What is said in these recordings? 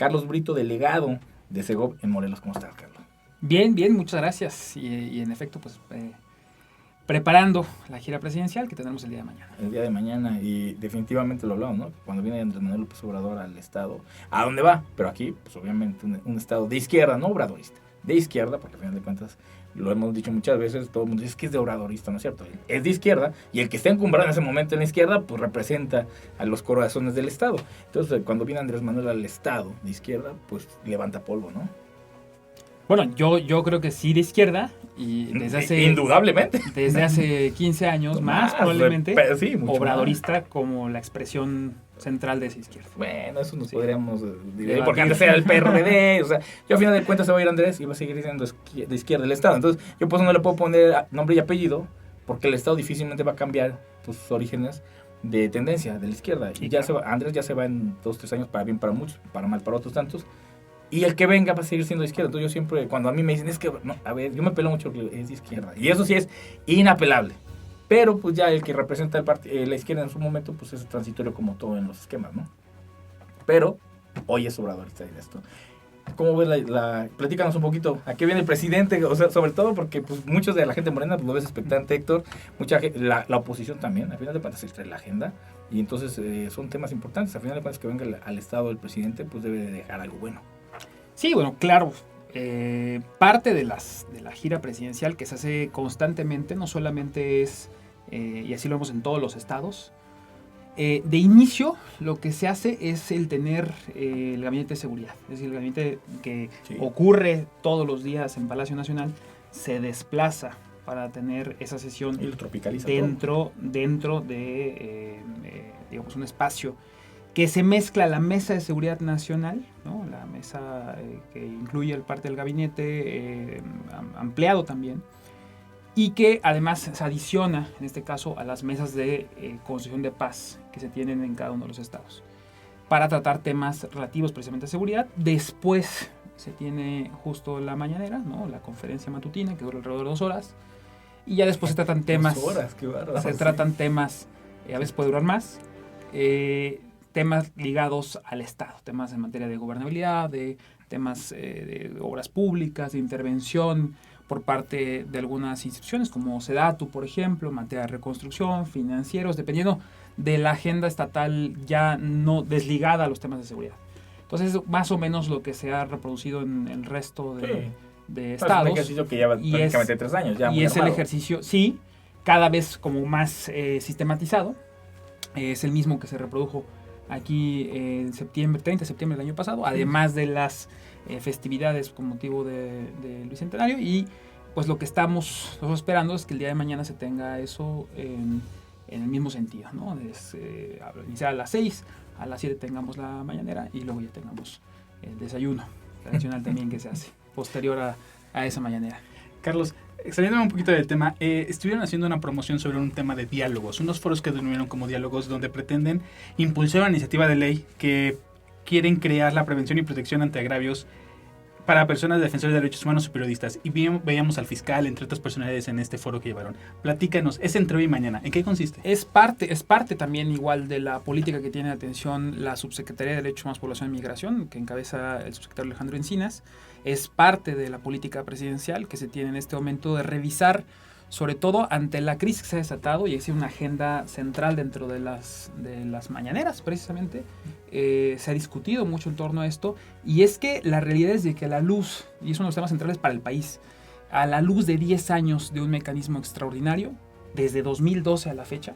Carlos Brito, delegado de Segov en Morelos. ¿Cómo estás, Carlos? Bien, muchas gracias. Y en efecto, pues preparando la gira presidencial que tendremos el día de mañana. El día de mañana, y definitivamente lo hablamos, ¿no? Cuando viene Andrés Manuel López Obrador al estado, ¿a dónde va? Pero aquí, pues obviamente un estado de izquierda, no obradorista, de izquierda, porque al final de cuentas, lo hemos dicho muchas veces, todo el mundo dice que es de obradorista, ¿no es cierto? Es de izquierda, y el que está encumbrado en ese momento en la izquierda, pues representa a los corazones del estado. Entonces, cuando viene Andrés Manuel al estado de izquierda, pues levanta polvo, ¿no? Bueno, yo creo que sí de izquierda, y desde hace... Indudablemente. Desde hace 15 años más probablemente, pero sí, obradorista más. como la expresión central de esa izquierda. Bueno, eso nos podríamos decir, porque antes era el PRD, o sea, yo a final de cuentas se va a ir Andrés y va a seguir siendo de izquierda el Estado. Entonces, yo pues no le puedo poner nombre y apellido, porque el Estado difícilmente va a cambiar sus orígenes de tendencia de la izquierda. Y ya se va, Andrés ya se va en 2-3 años, para bien para muchos, para mal para otros tantos. Y el que venga va a seguir siendo de izquierda. Entonces yo siempre, cuando a mí me dicen, es que, no, a ver, yo me pelo mucho que es de izquierda. Y eso sí es inapelable. Pero pues ya el que representa la izquierda en su momento, pues es transitorio como todo en los esquemas, ¿no? Pero hoy es obradorista de esto. ¿Cómo ves platícanos un poquito, ¿a qué viene el presidente? O sea, sobre todo porque pues muchos de la gente morena pues, lo ves expectante, Héctor. La oposición también, al final de cuentas se extrae la agenda. Y entonces son temas importantes. Al final de cuentas que venga al estado del presidente, pues debe de dejar algo bueno. Sí, bueno, claro. Parte de la gira presidencial que se hace constantemente, no solamente es, y así lo vemos en todos los estados, de inicio lo que se hace es el tener el gabinete de seguridad. Es decir, el gabinete que ocurre todos los días en Palacio Nacional se desplaza para tener esa sesión y lo tropicaliza dentro de digamos, un espacio que se mezcla la Mesa de Seguridad Nacional, ¿no? La mesa que incluye el parte del gabinete ampliado también, y que además se adiciona, en este caso, a las mesas de construcción de paz que se tienen en cada uno de los estados, para tratar temas relativos precisamente a seguridad. Después se tiene justo la mañanera, ¿no? La conferencia matutina, que dura alrededor de 2 horas, y ya después se tratan temas... 2 horas, qué bárbaro. Se tratan temas, a veces puede durar más, temas ligados al Estado, temas en materia de gobernabilidad, de temas de obras públicas, de intervención por parte de algunas instituciones como SEDATU, por ejemplo, en materia de reconstrucción, financieros, dependiendo de la agenda estatal ya no desligada a los temas de seguridad. Entonces, más o menos lo que se ha reproducido en el resto de estados. Es un ejercicio que lleva prácticamente 3 años. Ya y es el ejercicio, sí, cada vez como más sistematizado. Es el mismo que se reprodujo aquí en 30 de septiembre del año pasado, además de las festividades con motivo del Bicentenario. Y pues lo que estamos nosotros esperando es que el día de mañana se tenga eso en el mismo sentido, ¿no? Iniciar a las 6, a las 7 tengamos la mañanera y luego ya tengamos el desayuno tradicional también que se hace posterior a esa mañanera. Carlos, saliéndome un poquito del tema, estuvieron haciendo una promoción sobre un tema de diálogos, unos foros que denominaron como diálogos, donde pretenden impulsar una iniciativa de ley que quieren crear la prevención y protección ante agravios para personas defensoras de derechos humanos y periodistas. Y veíamos al fiscal, entre otras personalidades, en este foro que llevaron. Platícanos, es entre hoy y mañana. ¿En qué consiste? Es parte también igual de la política que tiene atención la Subsecretaría de Derechos Humanos, Población y Migración, que encabeza el subsecretario Alejandro Encinas. Es parte de la política presidencial que se tiene en este momento de revisar, sobre todo ante la crisis que se ha desatado, y es una agenda central dentro de las mañaneras, precisamente. Se ha discutido mucho en torno a esto, y es que la realidad es de que a la luz, y es uno de los temas centrales para el país, a la luz de 10 años de un mecanismo extraordinario, desde 2012 a la fecha,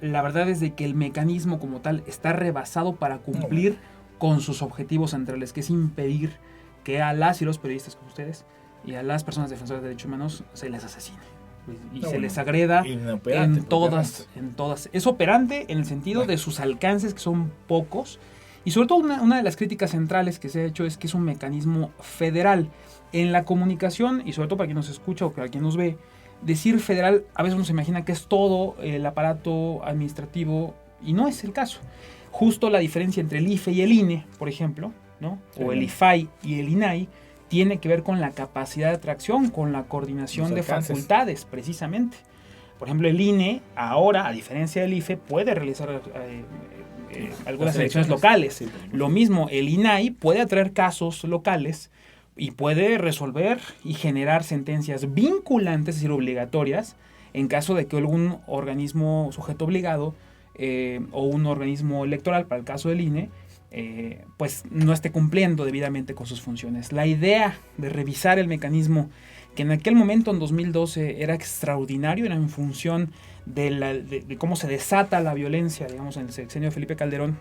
la verdad es de que el mecanismo como tal está rebasado para cumplir con sus objetivos centrales, que es impedir que a las y los periodistas como ustedes y a las personas defensoras de derechos humanos se les asesine y se les agreda en todas. Es operante en el sentido de sus alcances, que son pocos, y sobre todo una de las críticas centrales que se ha hecho es que es un mecanismo federal. En la comunicación, y sobre todo para quien nos escucha o para quien nos ve, decir federal a veces uno se imagina que es todo el aparato administrativo, y no es el caso. Justo la diferencia entre el IFE y el INE, por ejemplo, ¿no? Sí, o el IFAI y el INAI, tiene que ver con la capacidad de atracción, con la coordinación de facultades, precisamente. Por ejemplo, el INE ahora, a diferencia del IFE, puede realizar algunas elecciones locales. Sí, Lo mismo, el INAI puede atraer casos locales y puede resolver y generar sentencias vinculantes, es decir, obligatorias, en caso de que algún organismo sujeto obligado o un organismo electoral, para el caso del INE, pues no esté cumpliendo debidamente con sus funciones. La idea de revisar el mecanismo, que en aquel momento, en 2012, era extraordinario, era en función de cómo se desata la violencia, digamos, en el sexenio de Felipe Calderón,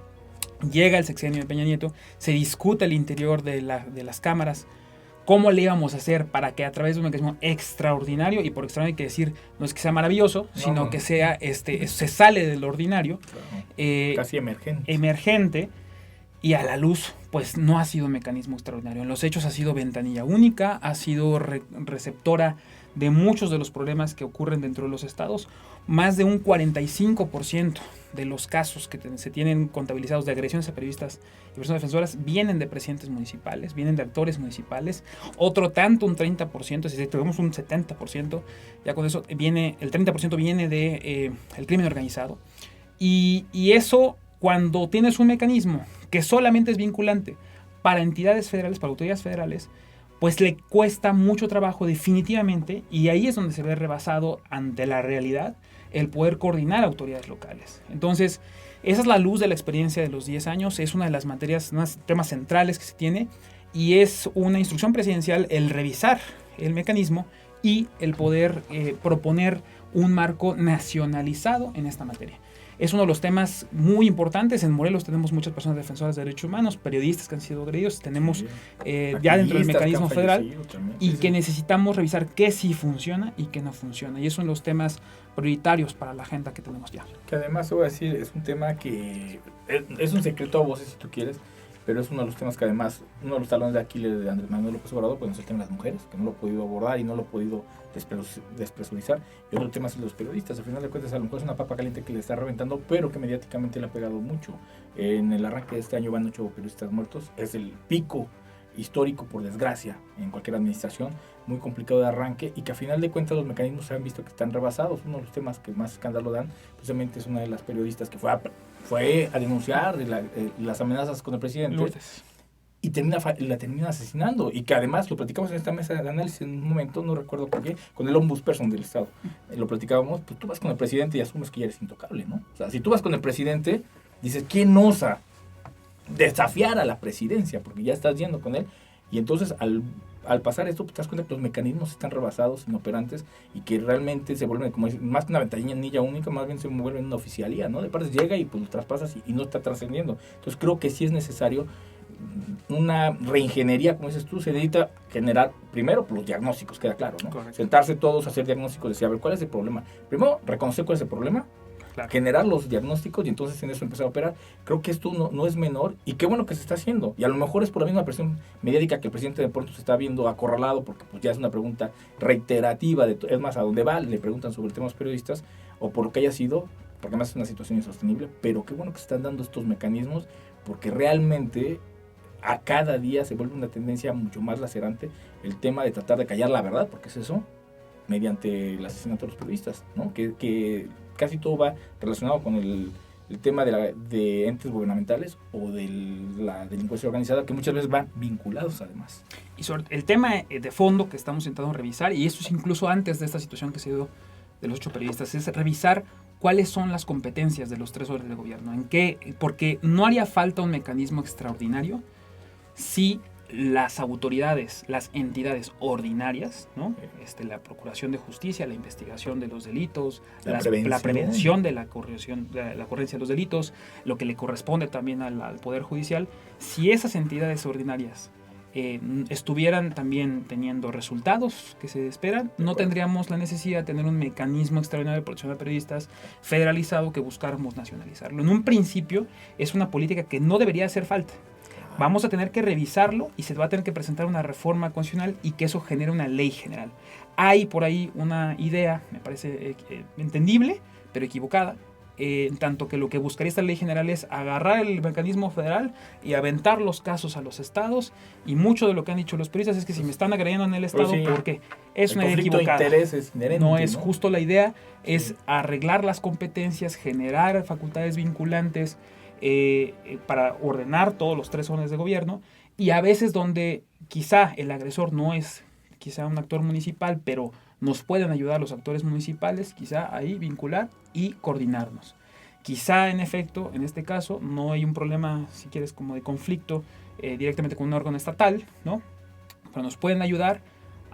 llega el sexenio de Peña Nieto, se discute al interior de las cámaras, cómo le íbamos a hacer para que a través de un mecanismo extraordinario, y por extraordinario hay que decir, no es que sea maravilloso, sino que sea, se sale del ordinario, casi emergente. Emergente, y a la luz, pues no ha sido un mecanismo extraordinario. En los hechos ha sido ventanilla única, ha sido receptora de muchos de los problemas que ocurren dentro de los estados. Más de un 45% de los casos que se tienen contabilizados de agresiones a periodistas y personas defensoras vienen de presidentes municipales, vienen de actores municipales. Otro tanto, un 30%, si tenemos un 70%, ya con eso viene, el 30% viene de el crimen organizado. Y eso, cuando tienes un mecanismo que solamente es vinculante para entidades federales, para autoridades federales, pues le cuesta mucho trabajo definitivamente, y ahí es donde se ve rebasado ante la realidad el poder coordinar autoridades locales. Entonces, esa es la luz de la experiencia de los 10 años, es una de las materias, unos temas centrales que se tiene, y es una instrucción presidencial el revisar el mecanismo y el poder proponer un marco nacionalizado en esta materia. Es uno de los temas muy importantes. En Morelos tenemos muchas personas defensoras de derechos humanos, periodistas que han sido agredidos, tenemos ya dentro del mecanismo federal y que necesitamos revisar qué sí funciona y qué no funciona. Y esos son los temas prioritarios para la agenda que tenemos ya. Que además, te voy a decir, es un tema que es un secreto a voces si tú quieres, pero es uno de los temas que además, uno de los talones de Aquiles de Andrés Manuel López Obrador, pues es el tema de las mujeres, que no lo ha podido abordar y no lo ha podido despresurizar. Y otro tema es los periodistas. Al final de cuentas, a lo mejor es una papa caliente que le está reventando, pero que mediáticamente le ha pegado mucho. En el arranque de este año van 8 periodistas muertos. Es el pico histórico, por desgracia, en cualquier administración, muy complicado de arranque, y que a final de cuentas los mecanismos se han visto que están rebasados. Uno de los temas que más escándalo dan, precisamente es una de las periodistas que fue a denunciar las amenazas con el presidente. Lourdes. Y la termina asesinando, y que además lo platicamos en esta mesa de análisis en un momento, no recuerdo por qué, con el ombudsperson del estado. Lo platicábamos, pues tú vas con el presidente y asumes que ya eres intocable, ¿no? O sea, si tú vas con el presidente, dices, ¿quién osa desafiar a la presidencia? Porque ya estás yendo con él, y entonces al pasar esto, pues te das cuenta que los mecanismos están rebasados, inoperantes, y que realmente se vuelven, como más que una ventanilla única, más bien se vuelven una oficialía, ¿no? De parte llega y pues lo traspasas y no está trascendiendo. Entonces creo que sí es necesario una reingeniería, como dices tú. Se necesita generar primero pues, los diagnósticos, queda claro, ¿no? Correcto. Sentarse todos a hacer diagnósticos, decir, a ver, ¿cuál es el problema? Primero, reconocer cuál es el problema, Claro. generar los diagnósticos y entonces en eso empezar a operar. Creo que esto no es menor, y qué bueno que se está haciendo. Y a lo mejor es por la misma presión mediática que el presidente de pronto se está viendo acorralado, porque pues ya es una pregunta reiterativa, es más, a dónde va, le preguntan sobre el tema a los periodistas, o por lo que haya sido, porque además es una situación insostenible. Pero qué bueno que se están dando estos mecanismos, porque realmente a cada día se vuelve una tendencia mucho más lacerante el tema de tratar de callar la verdad, porque es eso, mediante el asesinato de los periodistas, ¿no? Que casi todo va relacionado con el tema de entes gubernamentales o de la delincuencia organizada, que muchas veces van vinculados además. Y sobre el tema de fondo que estamos intentando revisar, y esto es incluso antes de esta situación que se dio de los 8 periodistas, es revisar cuáles son las competencias de los 3 órdenes de gobierno, porque no haría falta un mecanismo extraordinario si las autoridades, las entidades ordinarias, ¿no? La Procuración de Justicia, la investigación de los delitos, la prevención de la ocurrencia de los delitos, lo que le corresponde también al Poder Judicial, si esas entidades ordinarias estuvieran también teniendo resultados que se esperan, no tendríamos la necesidad de tener un mecanismo extraordinario de protección de periodistas federalizado que buscáramos nacionalizarlo. En un principio es una política que no debería hacer falta. Vamos a tener que revisarlo y se va a tener que presentar una reforma constitucional y que eso genere una ley general. Hay por ahí una idea, me parece entendible, pero equivocada, tanto que lo que buscaría esta ley general es agarrar el mecanismo federal y aventar los casos a los estados, y mucho de lo que han dicho los periodistas es que si me están agrediendo en el estado, sí, porque es una idea equivocada. El conflicto de intereses inherente, no es justo. La idea es arreglar las competencias, generar facultades vinculantes, para ordenar todos los 3 órdenes de gobierno, y a veces donde quizá el agresor no es quizá un actor municipal, pero nos pueden ayudar los actores municipales, quizá ahí vincular y coordinarnos. Quizá en efecto, en este caso, no hay un problema, si quieres, como de conflicto directamente con un órgano estatal, ¿no? Pero nos pueden ayudar,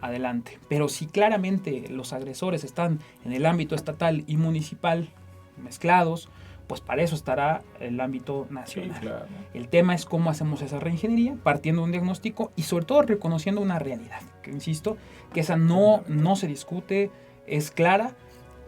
adelante. Pero si claramente los agresores están en el ámbito estatal y municipal mezclados, pues para eso estará el ámbito nacional. Sí, claro. El tema es cómo hacemos esa reingeniería, partiendo de un diagnóstico y sobre todo reconociendo una realidad, que insisto, que esa no se discute, es clara.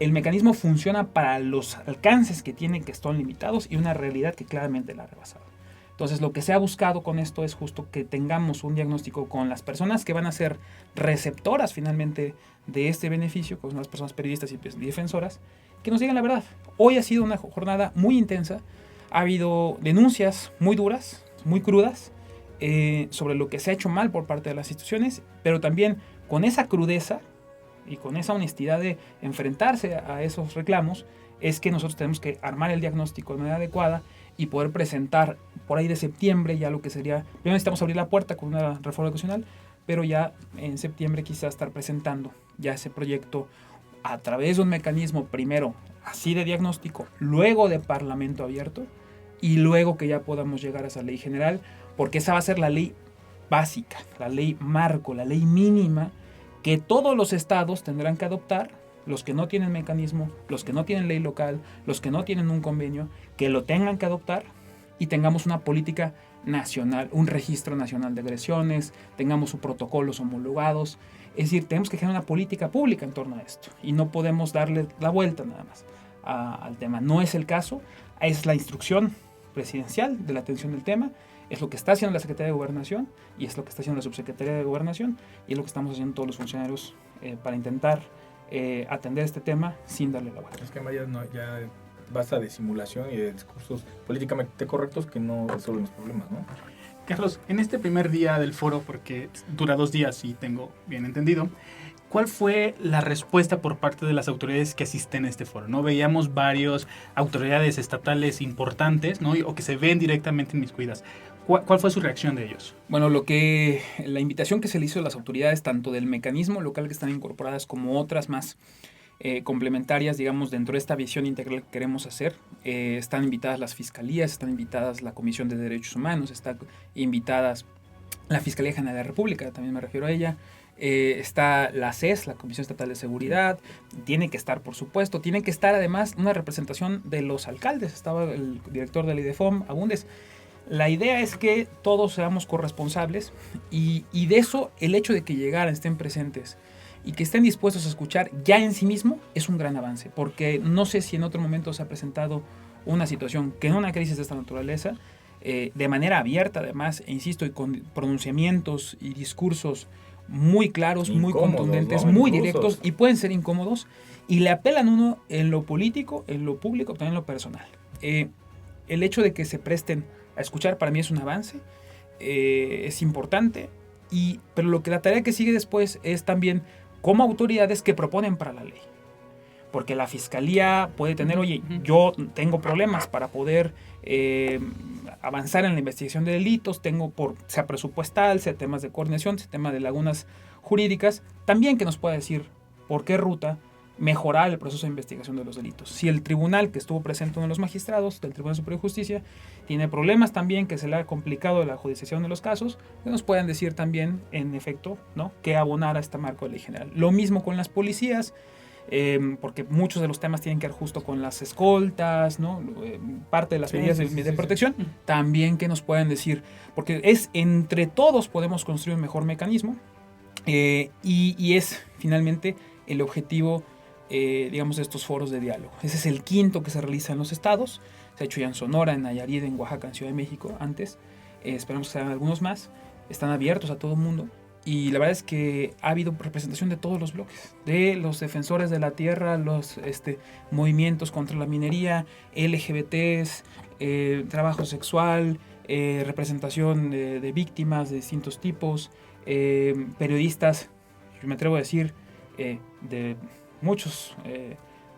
El mecanismo funciona para los alcances que tienen, que están limitados, y una realidad que claramente la ha rebasado. Entonces, lo que se ha buscado con esto es justo que tengamos un diagnóstico con las personas que van a ser receptoras finalmente de este beneficio, con las personas periodistas y defensoras, que nos digan la verdad. Hoy ha sido una jornada muy intensa, ha habido denuncias muy duras, muy crudas, sobre lo que se ha hecho mal por parte de las instituciones, pero también con esa crudeza y con esa honestidad de enfrentarse a esos reclamos, es que nosotros tenemos que armar el diagnóstico de manera adecuada y poder presentar por ahí de septiembre ya lo que sería, primero necesitamos abrir la puerta con una reforma educacional, pero ya en septiembre quizás estar presentando ya ese proyecto a través de un mecanismo primero así de diagnóstico, luego de parlamento abierto y luego que ya podamos llegar a esa ley general, porque esa va a ser la ley básica, la ley marco, la ley mínima que todos los estados tendrán que adoptar, los que no tienen mecanismo, los que no tienen ley local, los que no tienen un convenio, que lo tengan que adoptar y tengamos una política nacional, un registro nacional de agresiones, tengamos sus protocolos homologados. Es decir, tenemos que generar una política pública en torno a esto y no podemos darle la vuelta nada más al tema. No es el caso, es la instrucción presidencial de la atención del tema, es lo que está haciendo la Secretaría de Gobernación y es lo que está haciendo la Subsecretaría de Gobernación y es lo que estamos haciendo todos los funcionarios para intentar atender este tema sin darle la vuelta. Es que ya basta de simulación y de discursos políticamente correctos que no resuelven los problemas, ¿no? Carlos, en este primer día del foro, porque dura 2 días si tengo bien entendido, ¿cuál fue la respuesta por parte de las autoridades que asisten a este foro? ¿No? Veíamos varias autoridades estatales importantes, ¿no? O que se ven directamente inmiscuidas. ¿Cuál fue su reacción de ellos? Bueno, la invitación que se le hizo a las autoridades, tanto del mecanismo local que están incorporadas como otras más complementarias, digamos, dentro de esta visión integral que queremos hacer, están invitadas las fiscalías, están invitadas la Comisión de Derechos Humanos, están invitadas la Fiscalía General de la República, también me refiero a ella, está la CES, la Comisión Estatal de Seguridad, tiene que estar, por supuesto, tiene que estar además una representación de los alcaldes, estaba el director del IDEFOM, Agúndez. La idea es que todos seamos corresponsables y de eso el hecho de que llegaran, estén presentes y que estén dispuestos a escuchar ya en sí mismo es un gran avance, porque no sé si en otro momento se ha presentado una situación que en una crisis de esta naturaleza, de manera abierta además, e insisto, y con pronunciamientos y discursos muy claros, incómodos, muy contundentes, muy directos y pueden ser incómodos y le apelan a uno en lo político, en lo público, también en lo personal. El hecho de que se presten a escuchar para mí es un avance, es importante, pero la tarea que sigue después es también como autoridades que proponen para la ley. Porque la fiscalía puede tener, oye, yo tengo problemas para poder avanzar en la investigación de delitos, sea presupuestal, sea temas de coordinación, sea tema de lagunas jurídicas, también que nos pueda decir por qué ruta mejorar el proceso de investigación de los delitos. Si el tribunal que estuvo presente, uno de los magistrados del Tribunal Superior de Justicia, tiene problemas también que se le ha complicado la judicialización de los casos, que nos puedan decir también, en efecto, ¿no?, que abonar a este marco de ley general. Lo mismo con las policías, porque muchos de los temas tienen que ver justo con las escoltas, ¿no?, parte de las medidas de protección, también que nos puedan decir, porque es entre todos podemos construir un mejor mecanismo, y es finalmente el objetivo, digamos, de estos foros de diálogo. Ese es el 5º que se realiza en los estados, se ha hecho ya en Sonora, en Nayarit, en Oaxaca, en Ciudad de México antes, esperamos que sean algunos más, están abiertos a todo el mundo. Y la verdad es que ha habido representación de todos los bloques, de los defensores de la tierra, los movimientos contra la minería, LGBTs, trabajo sexual, representación de víctimas de distintos tipos, periodistas, yo me atrevo a decir, de muchas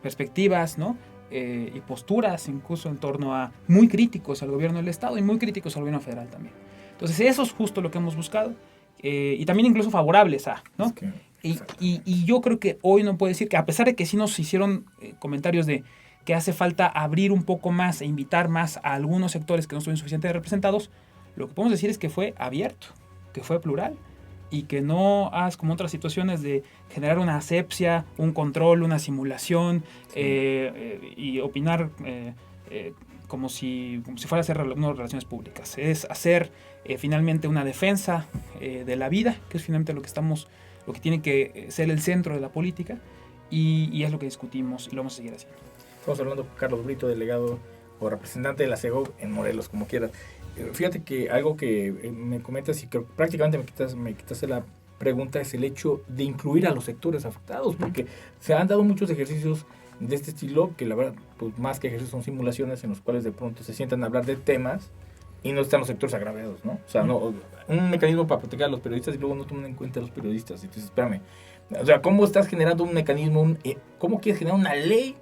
perspectivas, ¿no?, y posturas incluso en torno a muy críticos al gobierno del Estado y muy críticos al gobierno federal también. Entonces eso es justo lo que hemos buscado y también incluso favorables a, ¿no? Y yo creo que hoy no puedo decir que, a pesar de que sí nos hicieron comentarios de que hace falta abrir un poco más e invitar más a algunos sectores que no estuvieron suficientemente representados, lo que podemos decir es que fue abierto, que fue plural y que no haz como otras situaciones de generar una asepsia, un control, una simulación y opinar como si fuera a hacer unas relaciones públicas. Es hacer finalmente una defensa de la vida, que es finalmente lo que tiene que ser el centro de la política, y es lo que discutimos y lo vamos a seguir haciendo. Estamos hablando con Carlos Brito, delegado o representante de la CEGOV en Morelos, como quieras. Fíjate que algo que me comentas y que prácticamente me quitaste la pregunta es el hecho de incluir a los sectores afectados, porque se han dado muchos ejercicios de este estilo que la verdad, pues más que ejercicios son simulaciones en los cuales de pronto se sientan a hablar de temas y no están los sectores agraviados, ¿no? O sea, no, un mecanismo para proteger a los periodistas y luego no toman en cuenta a los periodistas. Entonces, espérame, o sea, ¿cómo estás generando un mecanismo, cómo quieres generar una ley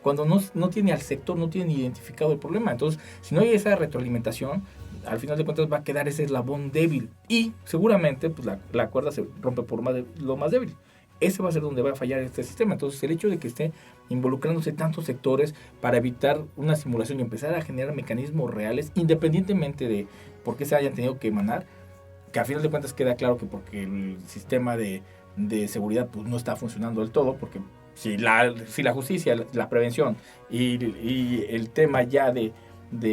cuando no tiene al sector, no tiene identificado el problema? Entonces, si no hay esa retroalimentación, al final de cuentas va a quedar ese eslabón débil y seguramente pues la cuerda se rompe por lo más débil. Ese va a ser donde va a fallar este sistema. Entonces, el hecho de que esté involucrándose tantos sectores para evitar una simulación y empezar a generar mecanismos reales, independientemente de por qué se hayan tenido que emanar, que al final de cuentas queda claro que porque el sistema de seguridad pues, no está funcionando del todo, porque si la justicia, la prevención y el tema ya de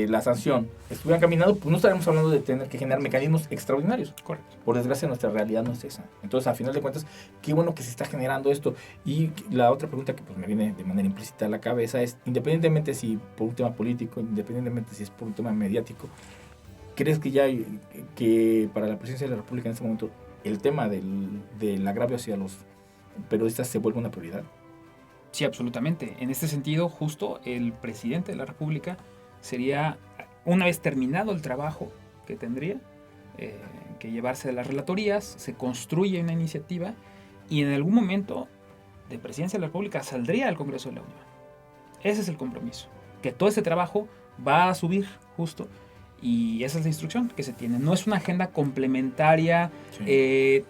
la sanción estuvieran caminando, pues no estaremos hablando de tener que generar mecanismos extraordinarios. Correcto. Por desgracia, nuestra realidad no es esa. Entonces, al final de cuentas, qué bueno que se está generando esto. Y la otra pregunta que pues, me viene de manera implícita a la cabeza es, independientemente si por un tema político, independientemente si es por un tema mediático, ¿crees que ya que para la presidencia de la República en este momento el tema del agravio hacia los periodistas se vuelve una prioridad? Sí, absolutamente. En este sentido, justo el presidente de la República sería, una vez terminado el trabajo que tendría que llevarse de las relatorías, se construye una iniciativa y en algún momento de presidencia de la República saldría al Congreso de la Unión. Ese es el compromiso, que todo ese trabajo va a subir justo y esa es la instrucción que se tiene. No es una agenda complementaria,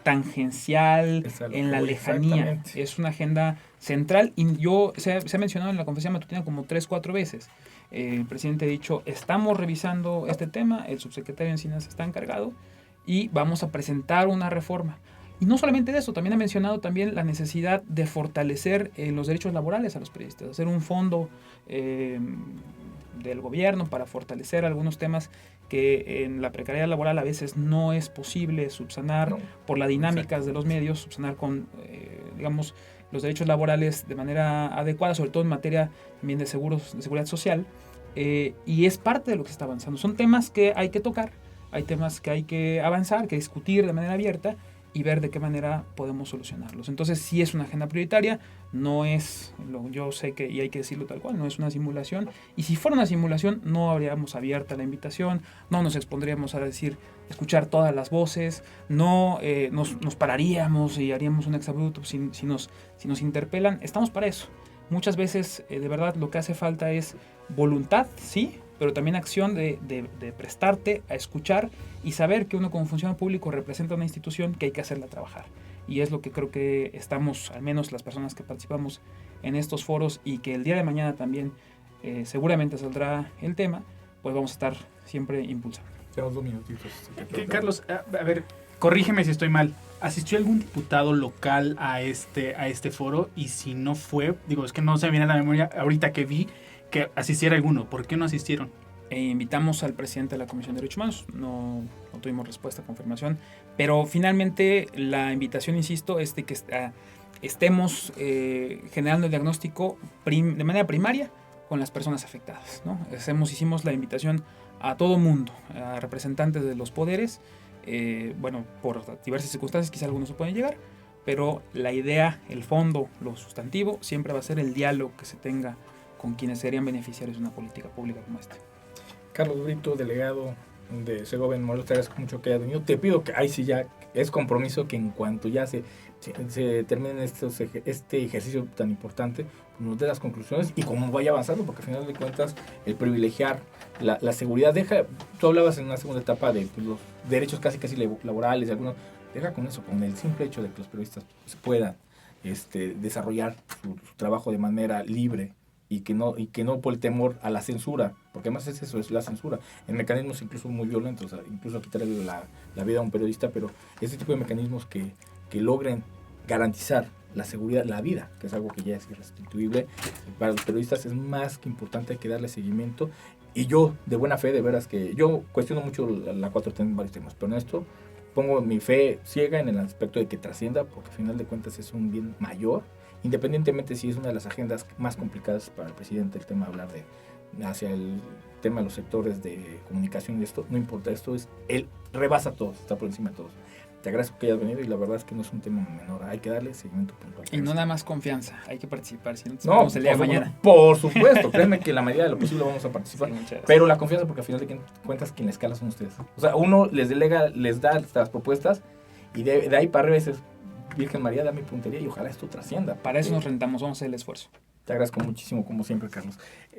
tangencial, en la lejanía. Es una agenda central y se ha mencionado en la conferencia matutina como 3-4 veces. El presidente ha dicho, estamos revisando este tema, el subsecretario Encinas está encargado y vamos a presentar una reforma. Y no solamente de eso, también ha mencionado también la necesidad de fortalecer los derechos laborales a los periodistas, hacer un fondo del gobierno para fortalecer algunos temas que en la precariedad laboral a veces no es posible subsanar por las dinámicas de los medios, subsanar con, digamos, los derechos laborales de manera adecuada, sobre todo en materia también de seguridad social, y es parte de lo que se está avanzando. Son temas que hay que tocar, hay temas que hay que avanzar, que discutir de manera abierta y ver de qué manera podemos solucionarlos. Entonces sí es una agenda prioritaria, no es, yo sé que, y hay que decirlo tal cual, no es una simulación, y si fuera una simulación no habríamos abierta la invitación, no nos expondríamos a escuchar todas las voces, no nos pararíamos y haríamos un exabrupto si nos interpelan. Estamos para eso. Muchas veces de verdad lo que hace falta es voluntad, sí, pero también acción de prestarte a escuchar y saber que uno como funcionario público representa una institución que hay que hacerla trabajar. Y es lo que creo que estamos, al menos las personas que participamos en estos foros y que el día de mañana también seguramente saldrá el tema, pues vamos a estar siempre impulsando. Tenemos 2 minutitos. Carlos, a ver, corrígeme si estoy mal. ¿Asistió algún diputado local a este foro? Y si no fue, digo, es que no se me viene a la memoria ahorita que vi que asistiera alguno. ¿Por qué no asistieron? Invitamos al presidente de la Comisión de Derechos Humanos, no tuvimos respuesta, confirmación, pero finalmente la invitación, insisto, es de que estemos generando el diagnóstico de manera primaria con las personas afectadas, ¿no? Hicimos la invitación a todo mundo, a representantes de los poderes, bueno, por diversas circunstancias quizá algunos no pueden llegar, pero la idea, el fondo, lo sustantivo, siempre va a ser el diálogo que se tenga con quienes serían beneficiarios de una política pública como esta. Carlos Brito, delegado de Segovia, Morelos, te agradezco mucho que hayas venido. Te pido que, ahí sí ya es compromiso que en cuanto ya se termine este ejercicio tan importante, pues nos dé las conclusiones y cómo vaya avanzando, porque al final de cuentas el privilegiar la seguridad tú hablabas en una segunda etapa de pues, los derechos casi laborales, algunos, deja con eso, con el simple hecho de que los periodistas pues, puedan desarrollar su trabajo de manera libre y que no por el temor a la censura, porque además eso es la censura, en mecanismos incluso muy violentos, o sea, incluso quitarle la vida a un periodista, pero ese tipo de mecanismos que logren garantizar la seguridad, la vida, que es algo que ya es irrestituible, para los periodistas es más que importante, hay que darle seguimiento, y yo, de buena fe, de veras que yo cuestiono mucho la 4T en varios temas, pero en esto pongo mi fe ciega en el aspecto de que trascienda, porque al final de cuentas es un bien mayor, independientemente si es una de las agendas más complicadas para el presidente, el tema de hablar hacia el tema de los sectores de comunicación y esto, no importa, él rebasa a todos, está por encima de todos. Te agradezco que hayas venido y la verdad es que no es un tema menor, hay que darle seguimiento puntual. Y no nada más confianza, hay que participar, si no, no el día de mañana. Por supuesto, créeme que en la medida de lo posible vamos a participar, Sí, pero la confianza, porque al final de cuentas quien la escala son ustedes. O sea, uno les delega, les da las propuestas y de ahí para arriba dices, Virgen María, da mi puntería y ojalá esto trascienda. Para eso nos rentamos, vamos a hacer el esfuerzo. Te agradezco muchísimo, como siempre, Carlos.